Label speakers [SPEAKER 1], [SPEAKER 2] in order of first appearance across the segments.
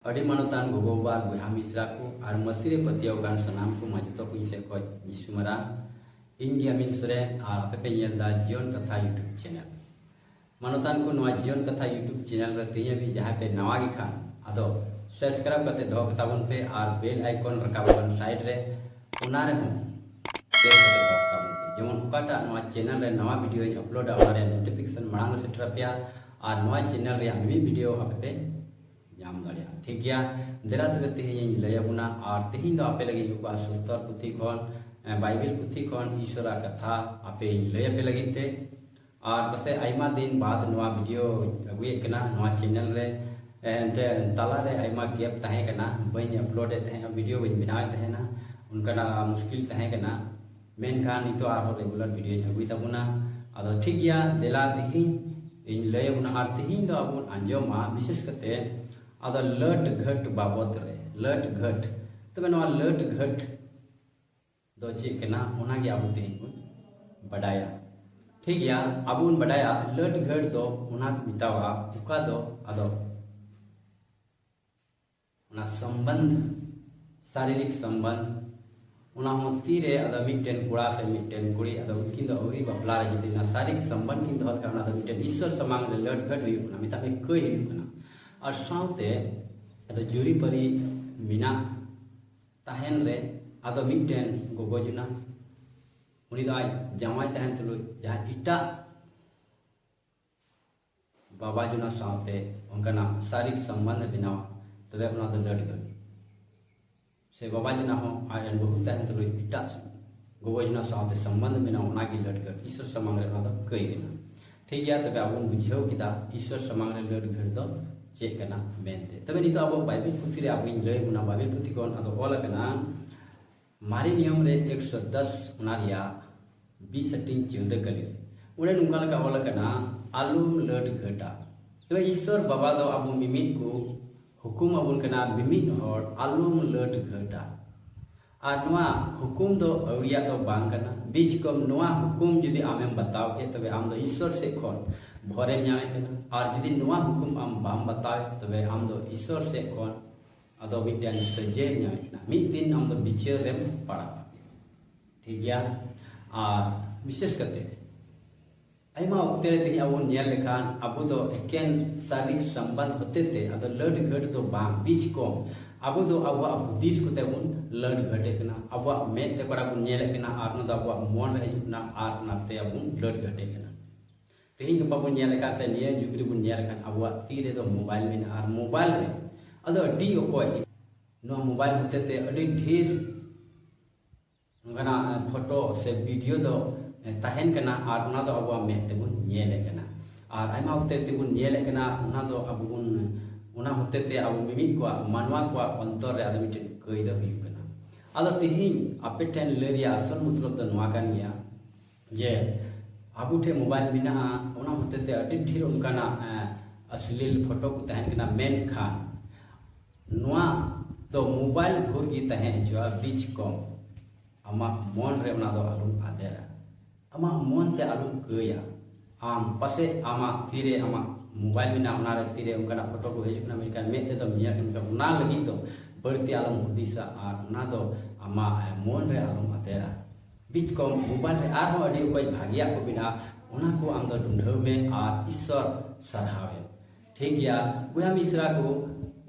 [SPEAKER 1] ᱟᱹᱰᱤ ᱢᱟᱱᱚᱛᱟᱱ ᱜᱚᱜᱚ-ᱵᱟᱵᱟ ᱵᱚᱭᱦᱟ ᱢᱤᱥᱨᱟ ᱠᱚ ᱟᱨ ᱢᱟᱹᱥᱤᱨᱮ ᱯᱟᱹᱛᱭᱟᱹᱣ ᱜᱟᱱ ᱥᱟᱱᱟᱢ ᱠᱚ ᱡᱚᱛᱚ ᱠᱚ ᱥᱮᱫ ᱠᱷᱚᱱ ᱡᱤᱥᱩ ᱢᱟᱨᱟᱝ ᱤᱧ ᱜᱮ ᱟᱹᱢᱤᱱ ᱥᱚᱨᱮᱱ ᱟᱨ ᱟᱯᱮ ᱯᱮ ᱧᱮᱞ ᱫᱟ ᱡᱤᱭᱚᱱ ᱠᱟᱛᱷᱟ यूट्यूब चैनल मानोतान को नवा जीवन कथा यूट्यूब चैनल रे तेज भी जहाँ पे नवा गे खान आदो सब्सक्राइब करते दो कताबन पे और बेल आइकन रकाबन साइड रे उना रे हो प्रेस करते दो कताबन पे जेमन उकाटा नवा चैनल रे नवा वीडियो अपलोड आवारे नोटिफिकेशन मांग से ट्रपिया और नवा चैनल रे मी वीडियो आपे पे जाम दाड़िया ठीक गया देला तबे तेहिं लयबुना और तेहिं दो आपे लगे युवा सुस्तर पुथी खन बाइबल पुथी खन ईश्वरा कथा आपे लय पे लगे ते और बसे आइमा दिन बाद नवा वीडियो अगुए कना नवा चैनल रे एंते ताला रे आइमा गैप तहे कना बइन अपलोड तहे वीडियो बइन बनाए तहे ना उनका मुश्किल तहे कना मेन का नितो आरो रेगुलर वीडियो अगुई तबुना आदो ठीक गया देला तेहिं इन लयबुना और तेहिं दो अबुन अंजोमा विशेष करते आदो लट घट बाबत रे लट घट तबे नवा लट घट दो चे कना ओना गे आबु तेहिं बुन बडाया ठीक गया अब उन बडाया लट घट दो उना मितावा उका दो आदो उना संबंध शारीरिक संबंध उना हो तीरे आदो मिटेन कुड़ा से मिटेन कुड़ी आदो उनकिन दो अवरी बपला रे जदी ना शारीरिक संबंध किन दो उना दो मिटेन ईश्वर समांग ले लट घट हुई उना मिता में कई हुई उना और साउते आदो जुरी परी मिना ताहेन रे आदो मिटेन गोगो जुना उनी दो जावाई तहन तुलु जहाँ इटा बाबा जुना साउते उनका शारीरिक संबंध बिना तबे उना दो लट गई से बाबा जुना हो आयन बहुत तहन तुलु इटा गोगो जुना साउते संबंध बिना उना की लट गई ईश्वर समांग रे उना दो कई बिना ठीक गया तबे अब बुझेव किदा ईश्वर समांग रे लट गई दो चेक कना मेनते तबे नितो अब बाइबल पुथी रे अब लय गुना बाइबल पुथी कोन आदो ओला कना मारी नियम रे 110 उनारिया 20 14 कली उड़े नुका लका ओला कना आलूम लड घटा तबे ईश्वर बाबा दो अब मिमित को हुकुम अबुन कना मिमित हर आलूम लड घटा आ नवा हुकुम दो अवरिया दो बांग कना बीच कम नवा हुकुम जदी आमेम बताओ के तबे आम दो ईश्वर से खोन भरे न्याय कना और जदी नवा हुकुम आम बाम बताओ तबे आम दो ईश्वर से खोन आदो मिटन सजे न्याय कना मिट दिन आम दो बिचार रे पड़ा ठीक गया और विशेष करते आइमा उक्ते ते अब नेल लेखान अब दो एकेन शारीरिक संबंध होते थे अदो लड घट दो बांग बीच को अब दो अब हुदिस को ते उन लड घटे कना अब में ते करा को नेल कना आर न दो अब मन रे ना आर नाते अब लड घटे कना तेहिं के बाबू नेल का से निये जुगरी बुन नेल खान अब तीरे दो मोबाइल में आर मोबाइल रे अदो डी ओकोय नो मोबाइल होते थे अडी ढेर उनका फोटो से वीडियो दो तहन कना और उना दो अब में तेबुन नेल कना और आइमा होते तेबुन नेल कना उना दो अब उन उना होते ते अब मिमित को मानवा को अंतर रे आदमी टेन कई दो हुई कना आदो तिहिं आपे टेन लेरिया असल मतलब दो नवा कान गया जे आबू ठे मोबाइल बिना उना होते ते अडी ढेर उनका अश्लील फोटो को तहन कना मेन खान नवा तो मोबाइल भोर की तहन जो बीच कम आमा मन रे उना दो आलुम आदेरा आमा मन ते आलुम कया आम पासे आमा तीरे आमा मोबाइल बिना उना रे तीरे उनका फोटो को हेजुना मेका में ते तो मिया उनका उना लगी तो बढ़ती आलम हुदिसा और उना दो आमा मन रे आलुम आदेरा बीच को मोबाइल रे आर हो अडी कोई भागिया को बिना उना को आम दो ढूंढव में और ईश्वर सराहावे ठीक गया उहा मिश्रा को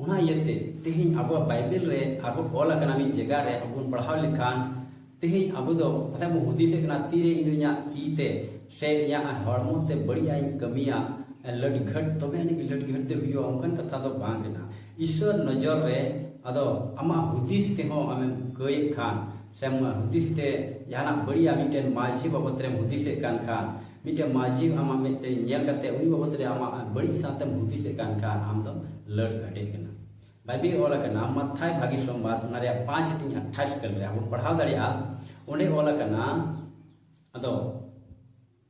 [SPEAKER 1] उना येते तेहिं अब बाइबल रे अब ओल कना मी जगह रे अब पढ़ाव लिखान तेहिं अब दो पता मु हुदी से कना तीरे इन्दुnya कीते से या हरमो ते बढ़िया कमिया लड घट तबे ने लड घट ते हुयो अंकन कथा दो बांग ना ईश्वर नजर रे अदो अमा हुदिस ते हो आमे कय खान सेम हुदिस ते याना बढ़िया मिटेन माझी बाबत रे हुदिस कान खान मिटे माझी आमा मेते नेल करते उनी बाबत रे आमा बड़ी साते हुदिस कान खान आम दो लड घटे कना बाइबल ओला कना मत्थाय भागी सोमवार उनारे 5:28 कल रे अब पढ़ाव दड़िया ओंडे ओला कना अदो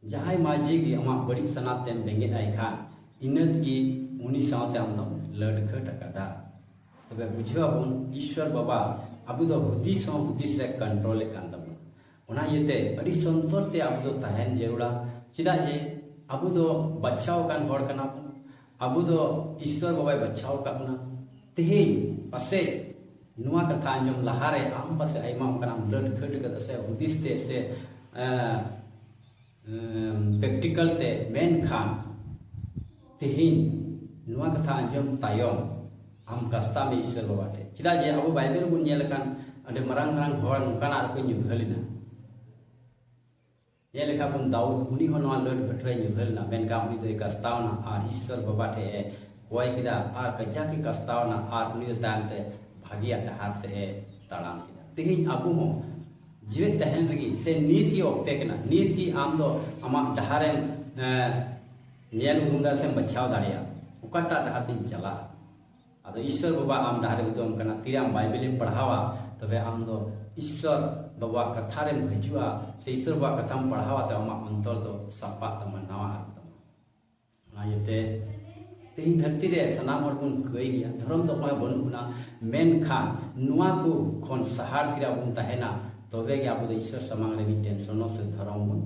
[SPEAKER 1] जहाय माझी की अमा बड़ी सनातेन बेंगे आई खान इनत की उनी सावते आम दो लड घट कदा तबे बुझो अब ईश्वर बाबा अब दो हुदिस रे कंट्रोल कान दम ओना येते अडी संतोर ते अब दो तहन जरूरा चिदा जे अब दो बच्चाओ कान होड़ कना अब दो ईश्वर बाबा बच्चाओ का तेहें पासे नुआ कथा अंजम लहारे आम पासे आइमा कना लड घट कत से हुदिस ते से प्रैक्टिकल ते मेन खान तेहें नुआ कथा अंजम तायम आम कस्ता में ईश्वर बाबा टे चिदा जे अब बाइबल बुन नेल कान अडे मरंग मरंग हर नुकाना आर को ᱧᱩᱦᱟᱹᱞᱤᱱᱟ ये लेखा बुन दाऊद उनी हो नवा लड घटवे ᱧᱩᱦᱟᱹᱞᱤᱱᱟ मेनका उनी दे कस्तावना आर ईश्वर बाबा टे कोई किदा आर कजा की कस्तावना आर उनी दान से भागिया डहार से ताड़ाम किदा तेहें अबु हो जीवित तहन रगी से नीत की ओक्ते कना नीत की आम दो अमा डहारेम नेल उरुंदा से बचाव दाड़िया उकाटा डहार तीन चला अद ईश्वर बाबा आम डहारे उदम कना तीराम बाइबल पढ़ावा तबे आम दो ईश्वर बाबा कथा रे भजुआ से ईश्वर बाबा कथा पढ़ावा ते अमा अंतर दो सपा तम नवा तम ना यते तेहिं धरती रे सनाम हर बुन कई गया धर्म तो कोय बनुना मेन खान नुआ को खन सहार तिरा बुन तहेना तबे के आबो ईश्वर समांग रे टेंशन से धर्म बुन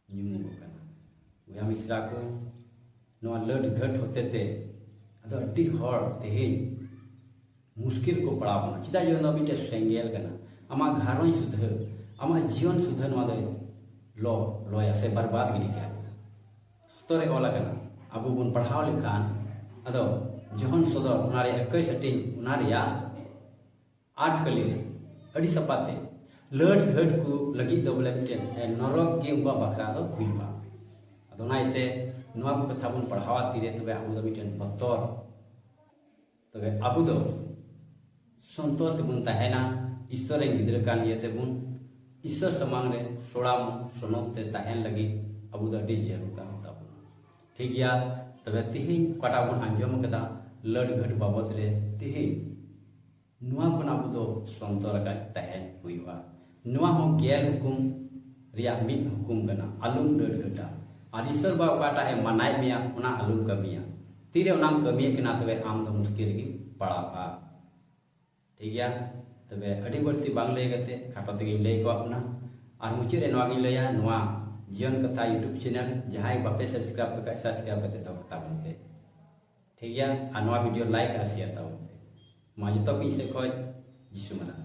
[SPEAKER 1] ᱧᱩᱢ कना उया मिश्रा को नुआ लड घट होते ते अदो अड्डी हर तेहें मुश्किल को पड़ा बना चिदा जो न बिटे सेंगेल कना आमा घारों सुधर आमा जीवन सुधर नुआ दो लो लोया से बर्बाद गिरी क्या स्तोरे ओला कना अब बुन पढ़ाव लेखान अदो जोहन सदर उनारे 21 सेटिंग उनारिया 8 कली रे अड़ी सपाते लड घट को लगी दो बोले बिटे नरक के उबा बकरा दो हुईबा अदो नाइते नुआ को कथा बुन पढ़ावा तीरे तबे अब दो बिटे बतर तबे अब दो संतोष बुन तहेना ईश्वर गिद्र कान येते बुन ईश्वर समांग रे सोड़ाम सोनोते तहेन लगी अब दो अड़ी जरूर का होता ठीक गया तबे तेहें कटा बुन अंजम कदा लड घट बाबत रे तेहें नुआ को ना बुदो संतोर का तहेन हुईवा नुआ हो गेल हुकुम रिया मिट हुकुम कना अलुम लड घटा और ईश्वर बाबा काटा है मनाय मिया उना अलुम कमिया तीरे उनाम कमिया कना तबे आम दो मुश्किल की पड़ा ठीक गया तबे अड़ी बढ़ती बांग लय गते खाटो तेगे लय को अपना और मुचे रे नवा गी लया नवा जीवन कथा यूट्यूब चैनल जहां बापे सब्सक्राइब करते तो कथा बनते ठीक गया और नवा वीडियो लाइक और शेयर ताओ मा जतो की से खोज यीशु मना